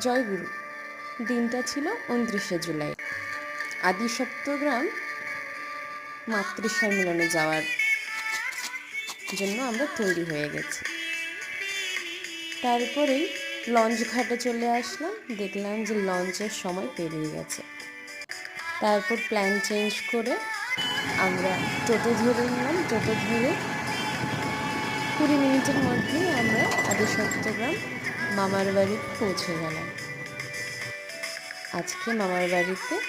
জয়গুরু। দিনটা ছিল 29শে জুলাই। আদি সপ্তগ্রাম মাতৃ সম্মেলনে যাওয়ার জন্য আমরা তৈরি হয়ে গেছি। তারপরেই লঞ্চ ঘাটে চলে আসলাম, দেখলাম যে লঞ্চের সময় পেরিয়ে গেছে। তারপর প্ল্যান চেঞ্জ করে আমরা টোটো ধরে নিলাম। টোটো ধরে 20 মিনিটের মধ্যেই আমরা আদি সপ্তগ্রাম মামার বাড়িতে পৌঁছে গেলাম। আজকে মামার বাড়িতে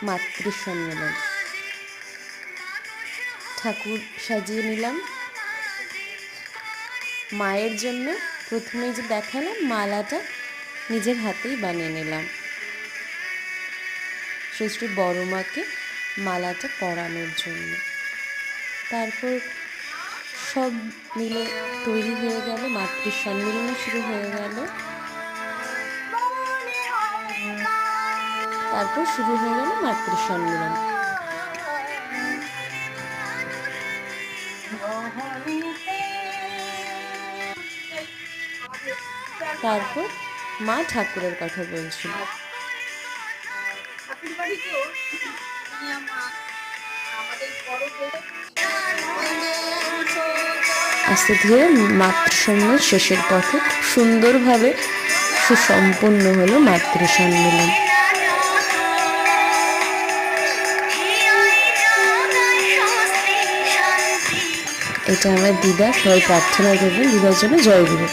মাতৃ সম্মেলন। ঠাকুর সাজিয়ে নিলাম। মায়ের জন্য প্রথমেই যে দেখালাম, মালাটা নিজের হাতেই বানিয়ে নিলাম। শ্রী বড় মাকে মালাটা পরানোর জন্য। তারপর সব মিলে তৈরি হয়ে গেল, মাতৃ সম্মেলনও শুরু হয়ে গেল। তারপর শুরু হয়ে গেল মাতৃ সম্মেলন। তারপর মা ঠাকুরের কথা বলছিল। আস্তে ধীরে মাতৃ সম্মেলন শেষের পথে খুব সুন্দরভাবে সুসম্পন্ন হলো মাতৃ সম্মেলন। এটা আমার দিদা, সবাই প্রার্থনা করবেন দিদার জন্য। জয়গুরু।